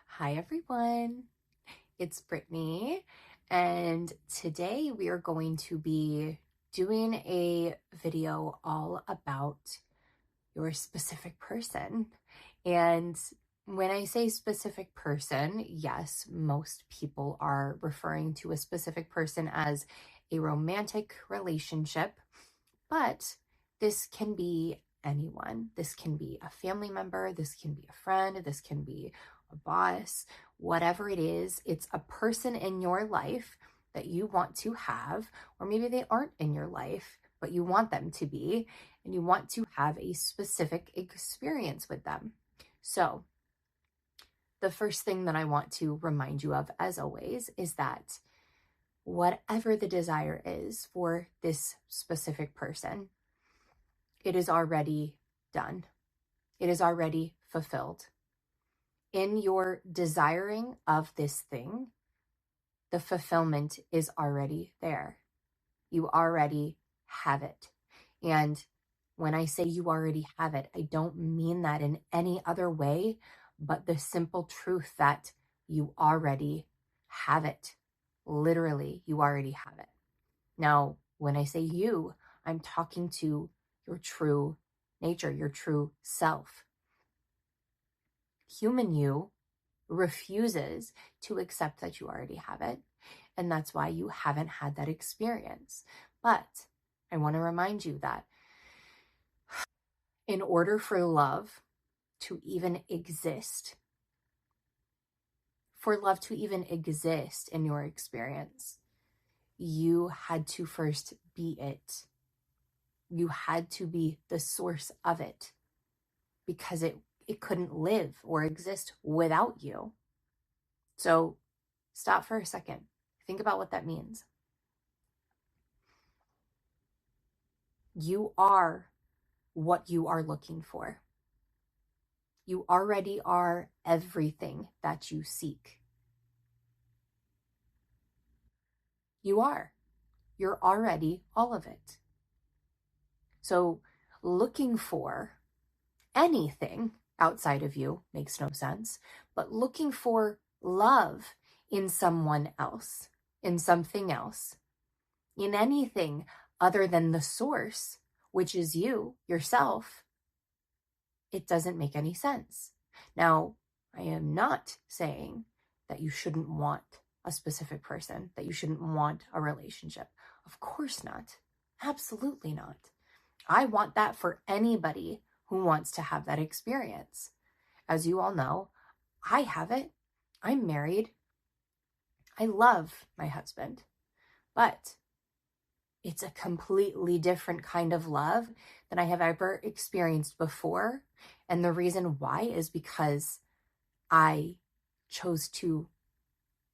Hi everyone, it's Brittany, and today we are going to be doing a video all about your specific person. And when I say specific person, yes, most people are referring to a specific person as a romantic relationship, but this can be anyone. This can be a family member, this can be a friend, this can be a boss, whatever it is, it's a person in your life that you want to have, or maybe they aren't in your life, but you want them to be, and you want to have a specific experience with them. So, the first thing that I want to remind you of, as always, is that whatever the desire is for this specific person, it is already done. It is already fulfilled. In your desiring of this thing, the fulfillment is already there. You already have it. And when I say you already have it, I don't mean that in any other way, but the simple truth that you already have it. Literally, you already have it. Now, when I say you, I'm talking to your true nature, your true self. Human you refuses to accept that you already have it, and that's why you haven't had that experience. But I want to remind you that in order for love to even exist, in your experience, you had to first be it. You had to be the source of it, because it couldn't live or exist without you. So stop for a second. Think about what that means. You are what you are looking for. You already are everything that you seek. You are. You're already all of it. So looking for anything outside of you makes no sense, but looking for love in someone else, in something else, in anything other than the source, which is you, yourself, it doesn't make any sense. Now, I am not saying that you shouldn't want a specific person, that you shouldn't want a relationship. Of course not. Absolutely not. I want that for anybody who wants to have that experience. As you all know, I have it. I'm married. I love my husband, but it's a completely different kind of love than I have ever experienced before. And the reason why is because I chose to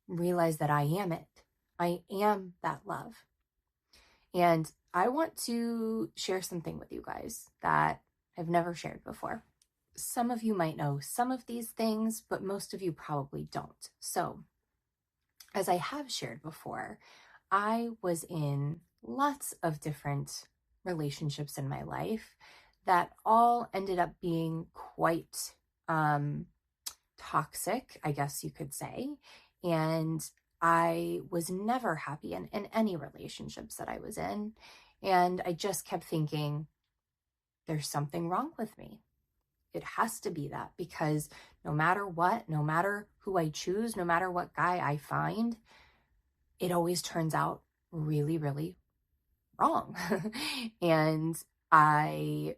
realize that I am it. I am that love. And I want to share something with you guys that I've never shared before. Some of you might know some of these things, but most of you probably don't. So, as I have shared before, I was in lots of different relationships in my life that all ended up being quite toxic, I guess you could say. And I was never happy in any relationships that I was in. And I just kept thinking, there's something wrong with me. It has to be that, because no matter what, no matter who I choose, no matter what guy I find, it always turns out really, really wrong. And I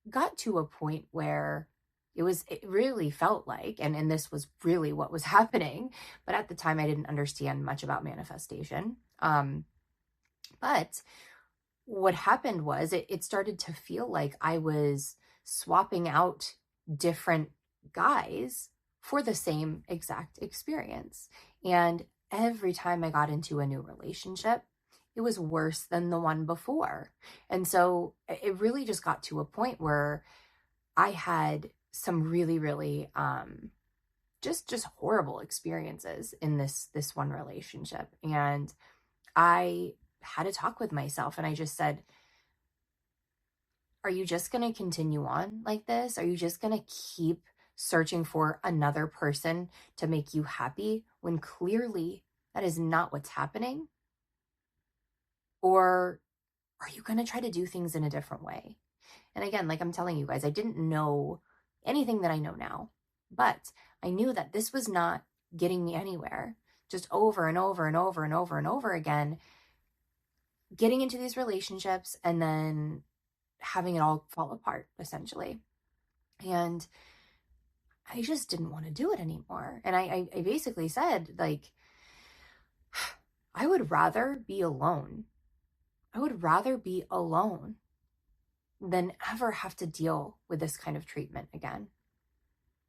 got to a point where it really felt like, and this was really what was happening, but at the time I didn't understand much about manifestation. But what happened was it started to feel like I was swapping out different guys for the same exact experience. And every time I got into a new relationship, it was worse than the one before. And so it really just got to a point where I had some really, really just horrible experiences in this one relationship. And I had to talk with myself, and I just said, are you just going to continue on like this? Are you just going to keep searching for another person to make you happy when clearly that is not what's happening? Or are you going to try to do things in a different way? And again, like I'm telling you guys, I didn't know anything that I know now, but I knew that this was not getting me anywhere. Just over and over and over and over and over again, getting into these relationships and then having it all fall apart, essentially. And I just didn't want to do it anymore. And I basically said, like, I would rather be alone. I would rather be alone than ever have to deal with this kind of treatment again,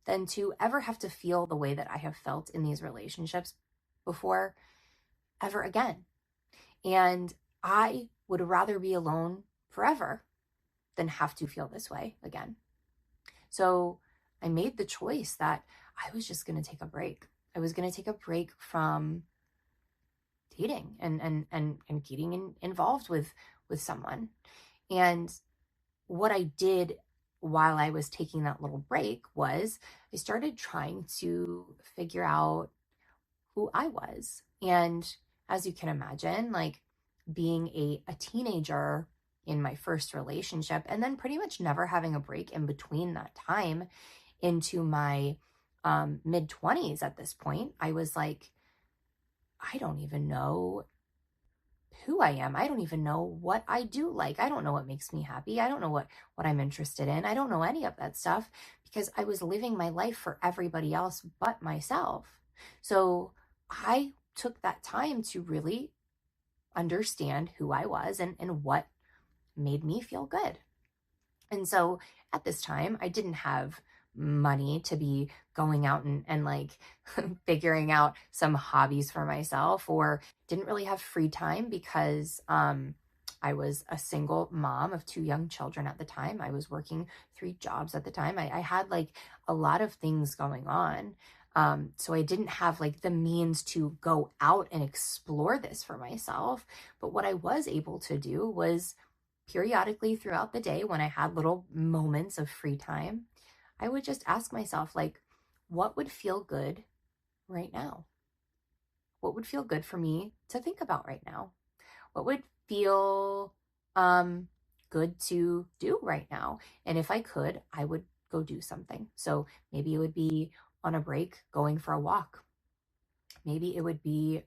than to ever have to feel the way that I have felt in these relationships before ever again. And I would rather be alone forever than have to feel this way again. So I made the choice that I was just going to take a break. I was going to take a break from dating and getting involved with someone. And what I did while I was taking that little break was I started trying to figure out who I was. And as you can imagine, like being a teenager in my first relationship and then pretty much never having a break in between that time into my mid 20s at this point, I was like, I don't even know who I am. I don't even know what I do like. I don't know what makes me happy. I don't know what I'm interested in. I don't know any of that stuff because I was living my life for everybody else but myself. So I took that time to really understand who I was and what made me feel good. And so at this time, I didn't have money to be going out and like figuring out some hobbies for myself, or didn't really have free time because I was a single mom of 2 young children at the time. I was working 3 jobs at the time. I had like a lot of things going on. So I didn't have like the means to go out and explore this for myself. But what I was able to do was periodically throughout the day when I had little moments of free time, I would just ask myself, like, what would feel good right now? What would feel good for me to think about right now? What would feel good to do right now? And if I could, I would go do something. So maybe it would be on a break going for a walk. Maybe it would be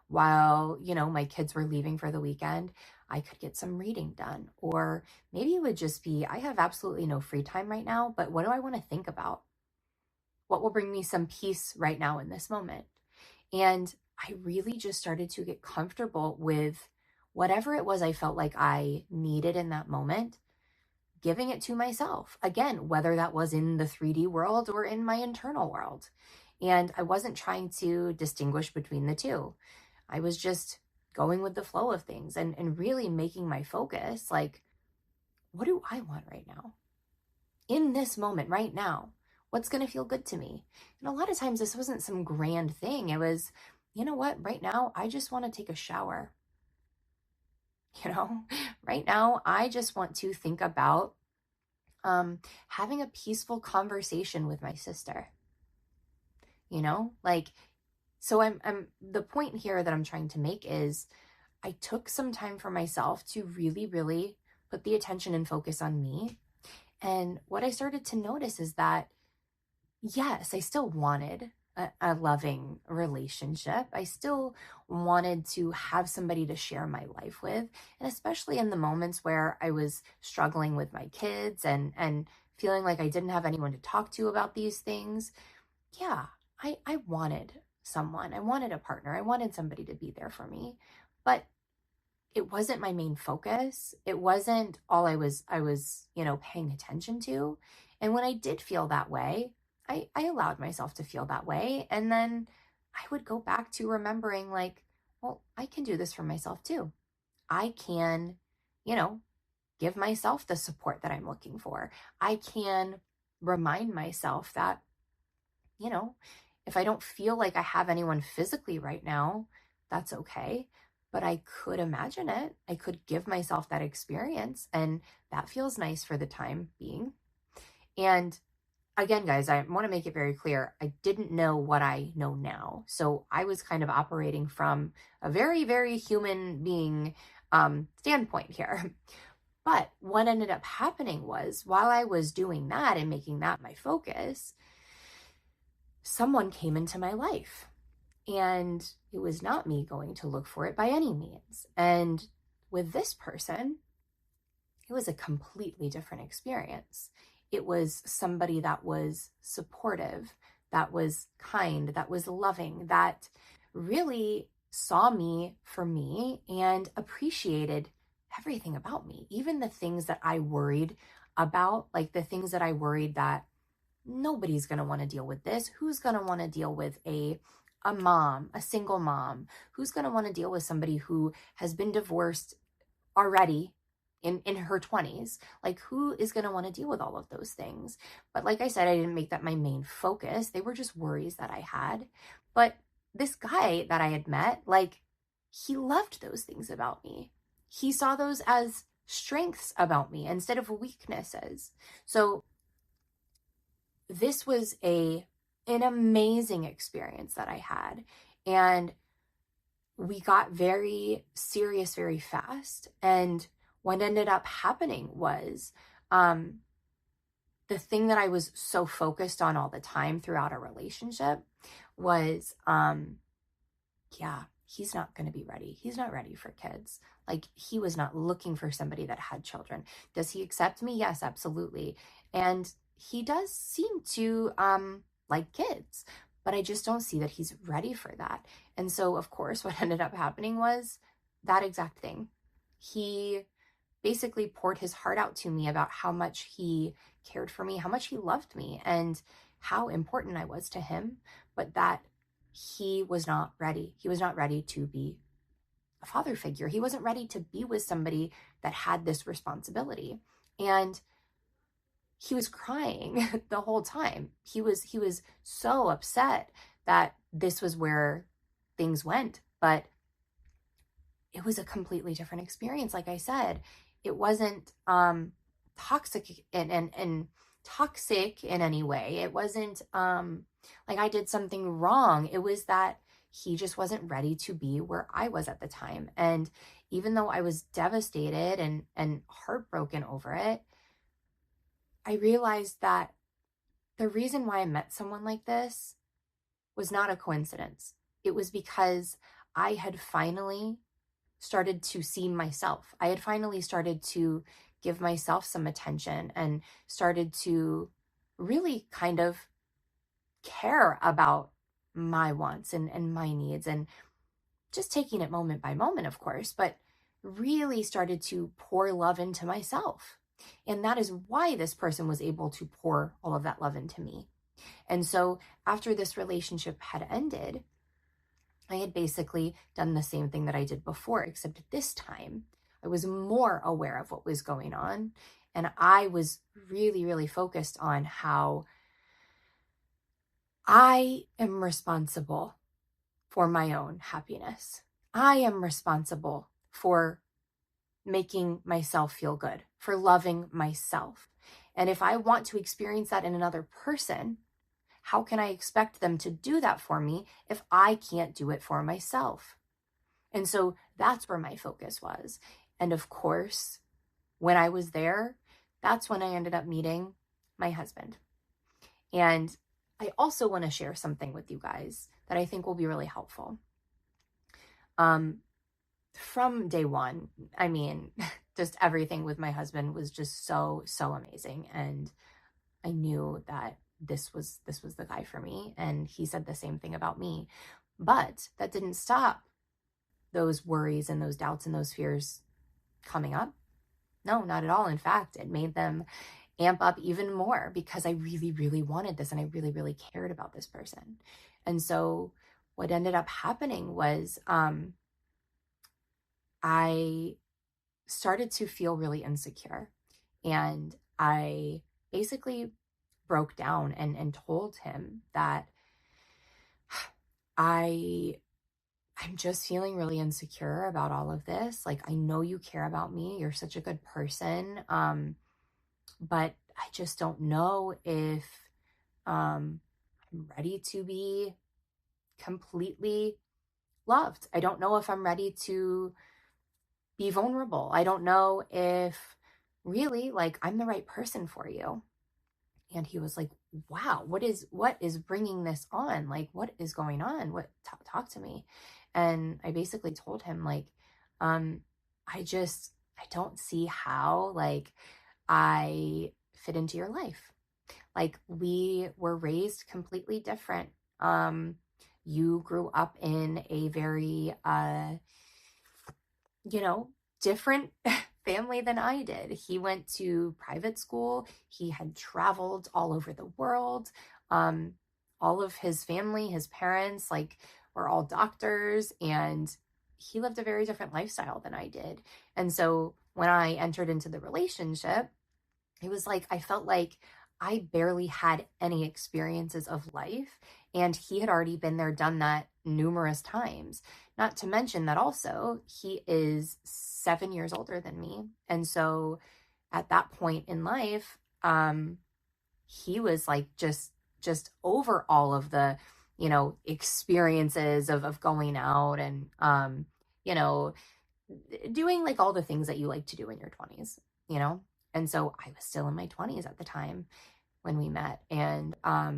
while, my kids were leaving for the weekend, I could get some reading done. Or maybe it would just be, I have absolutely no free time right now, but what do I want to think about? What will bring me some peace right now in this moment? And I really just started to get comfortable with whatever it was I felt like I needed in that moment, giving it to myself. Again, whether that was in the 3D world or in my internal world. And I wasn't trying to distinguish between the two. I was just going with the flow of things and really making my focus like, what do I want right now? In this moment, right now, what's going to feel good to me? And a lot of times this wasn't some grand thing. It was, you know what, right now, I just want to take a shower. Right now, I just want to think about having a peaceful conversation with my sister. Like, so I'm the point here that I'm trying to make is I took some time for myself to really, really put the attention and focus on me. And what I started to notice is that, yes, I still wanted a loving relationship. I still wanted to have somebody to share my life with. And especially in the moments where I was struggling with my kids and feeling like I didn't have anyone to talk to about these things. Yeah, I wanted someone. I wanted a partner. I wanted somebody to be there for me. But it wasn't my main focus. It wasn't all I was, paying attention to. And when I did feel that way, I allowed myself to feel that way. And then I would go back to remembering like, well, I can do this for myself too. I can, give myself the support that I'm looking for. I can remind myself that, if I don't feel like I have anyone physically right now, that's okay. But I could imagine it. I could give myself that experience, and that feels nice for the time being. And again, guys, I want to make it very clear. I didn't know what I know now. So I was kind of operating from a very, very human being standpoint here. But what ended up happening was while I was doing that and making that my focus, someone came into my life. And it was not me going to look for it by any means. And with this person, it was a completely different experience. It was somebody that was supportive, that was kind, that was loving, that really saw me for me and appreciated everything about me, even the things that I worried about, like the things that I worried that nobody's going to want to deal with this. Who's going to want to deal with a mom, a single mom? Who's going to want to deal with somebody who has been divorced already in her 20s? Like, who is going to want to deal with all of those things? But like I said, I didn't make that my main focus. They were just worries that I had. But this guy that I had met, like, he loved those things about me. He saw those as strengths about me instead of weaknesses. So this was an amazing experience that I had. And we got very serious very fast. And what ended up happening was the thing that I was so focused on all the time throughout our relationship was, yeah, he's not going to be ready. He's not ready for kids. Like, he was not looking for somebody that had children. Does he accept me? Yes, absolutely. And he does seem to like kids, but I just don't see that he's ready for that. And so, of course, what ended up happening was that exact thing. He basically poured his heart out to me about how much he cared for me, how much he loved me, and how important I was to him, but that he was not ready. He was not ready to be a father figure. He wasn't ready to be with somebody that had this responsibility. And he was crying the whole time. He was so upset that this was where things went, but it was a completely different experience. Like I said, it wasn't toxic and toxic in any way. It wasn't like I did something wrong. It was that he just wasn't ready to be where I was at the time. And even though I was devastated and heartbroken over it, I realized that the reason why I met someone like this was not a coincidence. It was because I had finally started to see myself. I had finally started to give myself some attention and started to really kind of care about my wants and my needs, and just taking it moment by moment, of course, but really started to pour love into myself. And that is why this person was able to pour all of that love into me. And so after this relationship had ended, I had basically done the same thing that I did before, except this time I was more aware of what was going on. And I was really, really focused on how I am responsible for my own happiness. I am responsible for making myself feel good, for loving myself. And if I want to experience that in another person, how can I expect them to do that for me if I can't do it for myself? And so that's where my focus was. And of course, when I was there, that's when I ended up meeting my husband. And I also want to share something with you guys that I think will be really helpful. From day one, I mean, just everything with my husband was just so, so amazing. And I knew that this was the guy for me. And he said the same thing about me. But that didn't stop those worries and those doubts and those fears coming up. No, not at all. In fact, it made them amp up even more because I really, really wanted this and I really, really cared about this person. And so what ended up happening was I started to feel really insecure, and I basically broke down and told him that I'm just feeling really insecure about all of this. Like, I know you care about me. You're such a good person. But I just don't know if I'm ready to be completely loved. I don't know if I'm ready to be vulnerable. I don't know if really like I'm the right person for you. And he was like, wow, what is bringing this on? Like, what is going on? Talk to me. And I basically told him like, um, I don't see how like I fit into your life. Like we were raised completely different. You grew up in a very, you know, different family than I did. He went to private school. He had traveled all over the world. Um, all of his family, his parents, like, were all doctors, and he lived a very different lifestyle than I did. And so when I entered into the relationship, it was like I felt like I barely had any experiences of life, and he had already been there, done that numerous times. Not to mention that also he is 7 years older than me. And so at that point in life, he was like just over all of the, experiences of going out and you know, doing like all the things that you like to do in your 20s, you know? And so I was still in my 20s at the time when we met. And I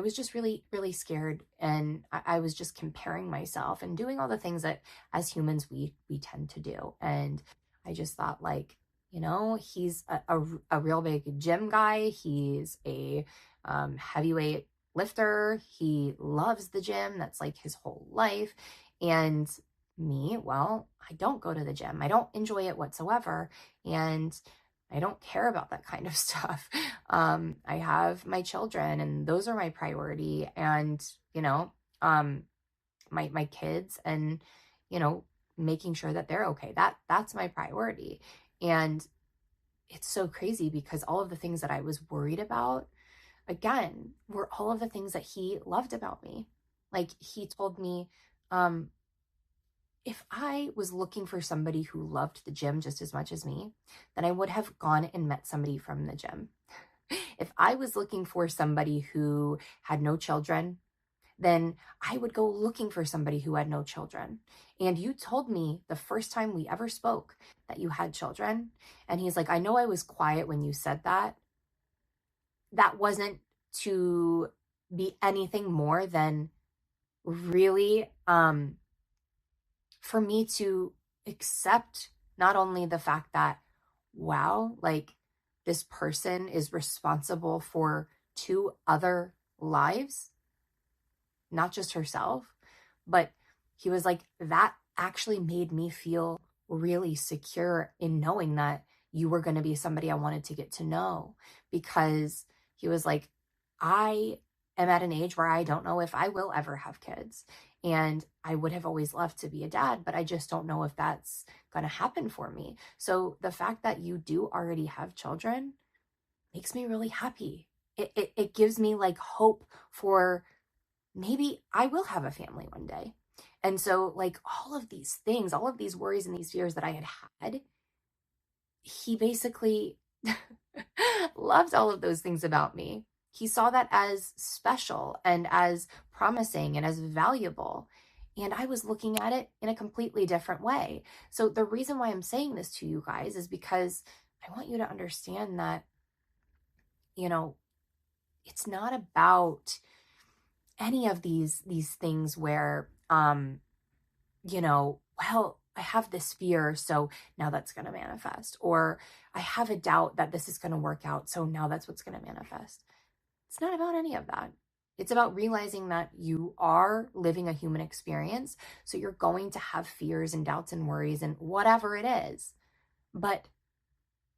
was just really, really scared. And I was just comparing myself and doing all the things that as humans we tend to do. And I just thought like, he's a real big gym guy. He's a heavyweight lifter. He loves the gym. That's like his whole life. And me, well, I don't go to the gym. I don't enjoy it whatsoever. And I don't care about that kind of stuff. I have my children and those are my priority, and, my kids, and, making sure that they're okay. That's my priority. And it's so crazy because all of the things that I was worried about, again, were all of the things that he loved about me. Like he told me, if I was looking for somebody who loved the gym just as much as me, then I would have gone and met somebody from the gym. If I was looking for somebody who had no children, then I would go looking for somebody who had no children. And you told me the first time we ever spoke that you had children. And he's like, I know I was quiet when you said that. That wasn't to be anything more than really, for me to accept not only the fact that, wow, like this person is responsible for two other lives, not just herself, but he was like, that actually made me feel really secure in knowing that you were going to be somebody I wanted to get to know. Because he was like, I am at an age where I don't know if I will ever have kids. And I would have always loved to be a dad, but I just don't know if that's going to happen for me. So the fact that you do already have children makes me really happy. It gives me like hope for maybe I will have a family one day. And so like all of these things, all of these worries and these fears that I had, he basically loved all of those things about me. He saw that as special and as promising and as valuable. And I was looking at it in a completely different way. So the reason why I'm saying this to you guys is because I want you to understand that, it's not about any of these things where, well, I have this fear, so now that's going to manifest. Or I have a doubt that this is going to work out, so now that's what's going to manifest. It's not about any of that. It's about realizing that you are living a human experience. So you're going to have fears and doubts and worries and whatever it is. But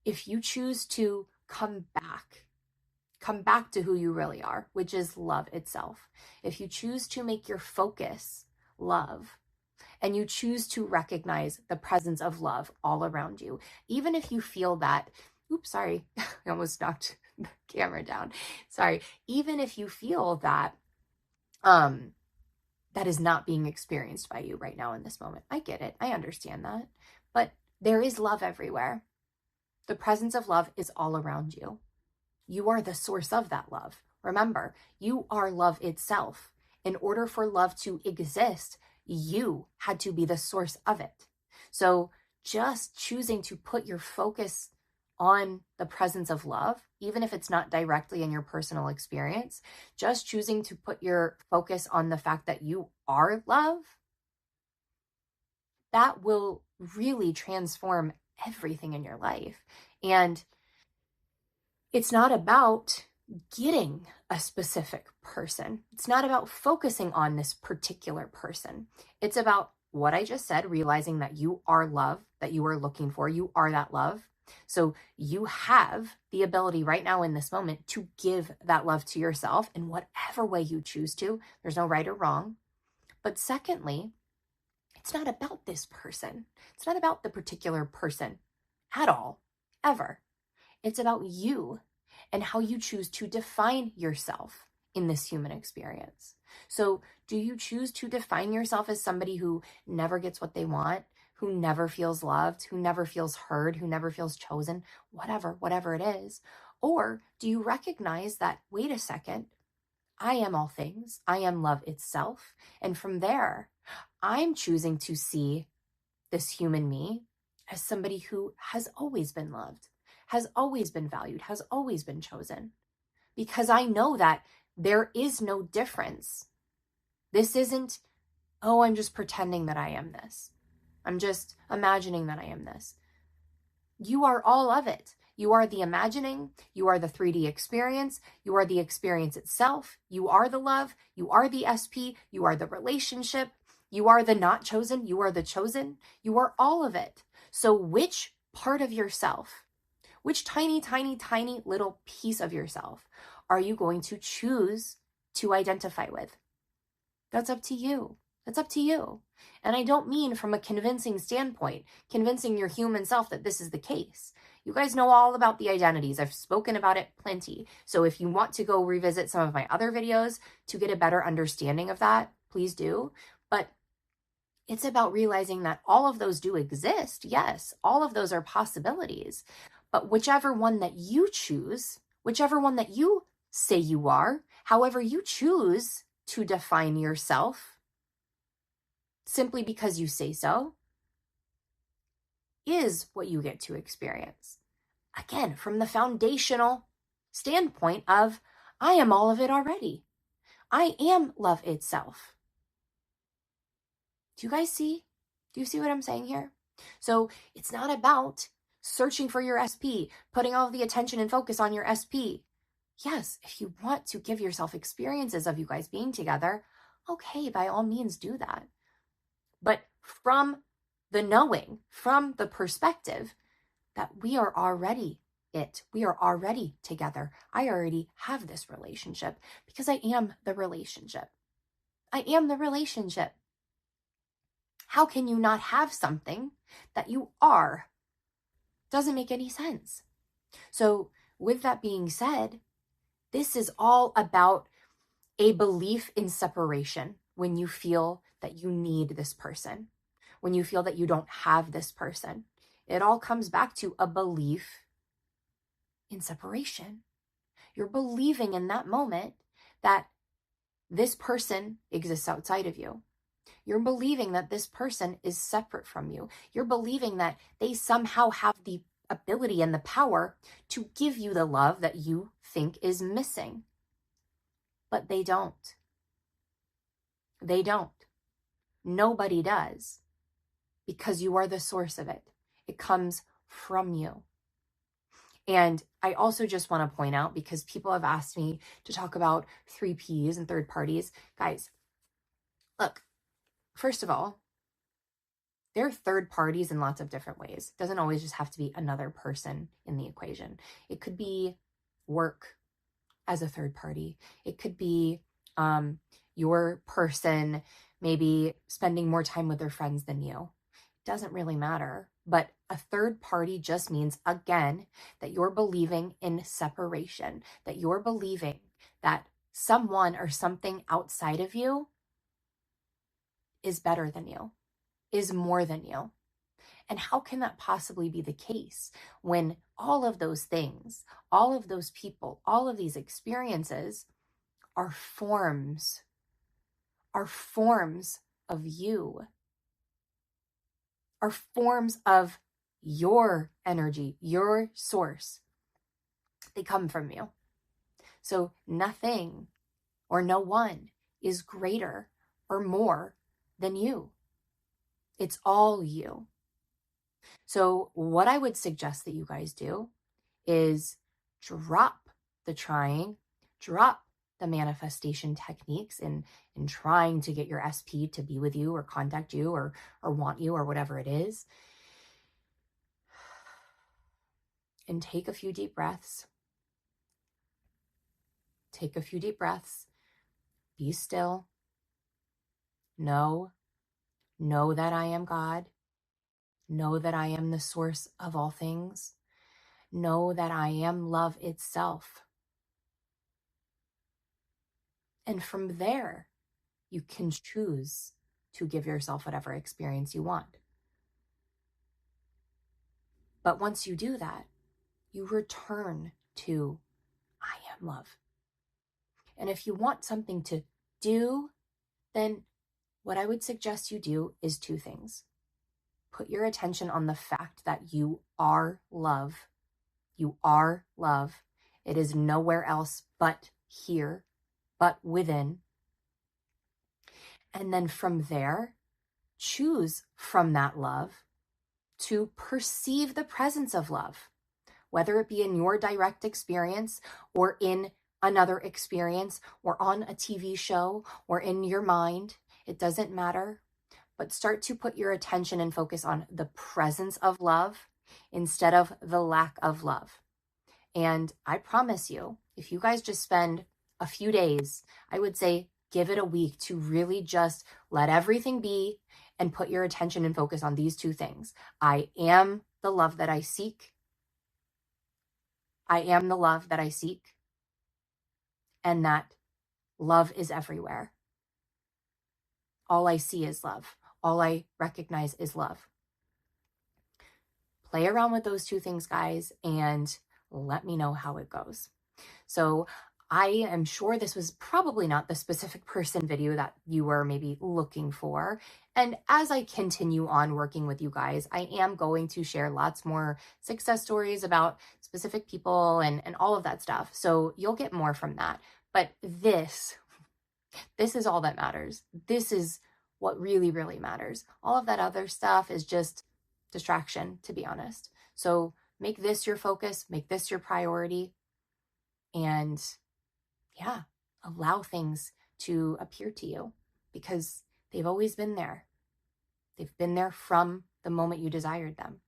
if you choose to come back to who you really are, which is love itself. If you choose to make your focus love, and you choose to recognize the presence of love all around you, even if you feel that, oops, sorry, I almost knocked the camera down. Sorry. Even if you feel that, that is not being experienced by you right now in this moment. I get it. I understand that. But there is love everywhere. The presence of love is all around you. you are the source of that love. Remember, you are love itself. In order for love to exist, you had to be the source of it. So just choosing to put your focus on the presence of love, even if it's not directly in your personal experience, just choosing to put your focus on the fact that you are love, that will really transform everything in your life. And it's not about getting a specific person. It's not about focusing on this particular person. It's about what I just said, realizing that you are love, that you are looking for, you are that love. So you have the ability right now in this moment to give that love to yourself in whatever way you choose to. There's no right or wrong. But secondly, it's not about this person. It's not about the particular person at all, ever. It's about you and how you choose to define yourself in this human experience. So do you choose to define yourself as somebody who never gets what they want, who never feels loved, who never feels heard, who never feels chosen, whatever it is? Or do you recognize that, wait a second, I am all things, I am love itself. And from there, I'm choosing to see this human me as somebody who has always been loved, has always been valued, has always been chosen. Because I know that there is no difference. This isn't, oh, I'm just pretending that I am this. I'm just imagining that I am this. You are all of it. You are the imagining, you are the 3D experience, you are the experience itself, you are the love, you are the SP, you are the relationship, you are the not chosen, you are the chosen, you are all of it. So which part of yourself, which tiny little piece of yourself are you going to choose to identify with? That's up to you. That's up to you. And I don't mean from a convincing standpoint, convincing your human self that this is the case. You guys know all about the identities. I've spoken about it plenty. So if you want to go revisit some of my other videos to get a better understanding of that, please do. But it's about realizing that all of those do exist. Yes, all of those are possibilities. But whichever one that you choose, whichever one that you say you are, however you choose to define yourself, simply because you say so, is what you get to experience. Again, from the foundational standpoint of, I am all of it already. I am love itself. Do you guys see? Do you see what I'm saying here? So it's not about searching for your SP, putting all of the attention and focus on your SP. Yes, if you want to give yourself experiences of you guys being together, okay, by all means do that. But from the knowing, from the perspective that we are already it, we are already together. I already have this relationship because I am the relationship. I am the relationship. How can you not have something that you are? Doesn't make any sense. So with that being said, this is all about a belief in separation when you feel that you need this person, when you feel that you don't have this person. It all comes back to a belief in separation. You're believing in that moment that this person exists outside of you. You're believing that this person is separate from you. You're believing that they somehow have the ability and the power to give you the love that you think is missing. But they don't. They don't. Nobody does. Because you are the source of it. It comes from you. And I also just want to point out, because people have asked me to talk about 3Ps and third parties. Guys, look, first of all, there are third parties in lots of different ways. It doesn't always just have to be another person in the equation. It could be work as a third party. It could be your person maybe spending more time with their friends than you. It doesn't really matter. But a third party just means, again, that you're believing in separation, that you're believing that someone or something outside of you is better than you, is more than you. And how can that possibly be the case when all of those things, all of those people, all of these experiences are forms of you, are forms of your energy, your source. They come from you. So nothing or no one is greater or more than you. It's all you. So what I would suggest that you guys do is drop the trying, drop the manifestation techniques in trying to get your SP to be with you or contact you or want you or whatever it is. And take a few deep breaths. Take a few deep breaths. Be still. Know that I am God. Know that I am the source of all things. Know that I am love itself. And from there, you can choose to give yourself whatever experience you want. But once you do that, you return to I am love. And if you want something to do, then what I would suggest you do is two things. Put your attention on the fact that you are love. You are love. It is nowhere else but here, but within. And then from there, choose from that love to perceive the presence of love, whether it be in your direct experience or in another experience or on a TV show or in your mind. It doesn't matter, but start to put your attention and focus on the presence of love instead of the lack of love. And I promise you, if you guys just spend a few days, I would say give it a week to really just let everything be and put your attention and focus on these two things. I am the love that I seek. I am the love that I seek. And that love is everywhere. All I see is love. All I recognize is love. Play around with those two things, guys, and let me know how it goes. So I am sure this was probably not the specific person video that you were maybe looking for. And as I continue on working with you guys, I am going to share lots more success stories about specific people and all of that stuff. So you'll get more from that. But this is all that matters. This is what really, really matters. All of that other stuff is just distraction, to be honest. So make this your focus, make this your priority, and yeah, allow things to appear to you because they've always been there. They've been there from the moment you desired them.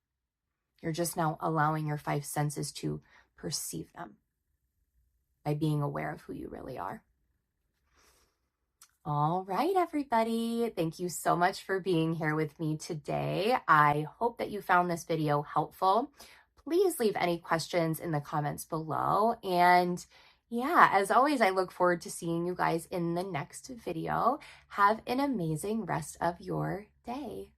You're just now allowing your five senses to perceive them by being aware of who you really are. All right, everybody. Thank you so much for being here with me today. I hope that you found this video helpful. Please leave any questions in the comments below. And yeah, as always, I look forward to seeing you guys in the next video. Have an amazing rest of your day.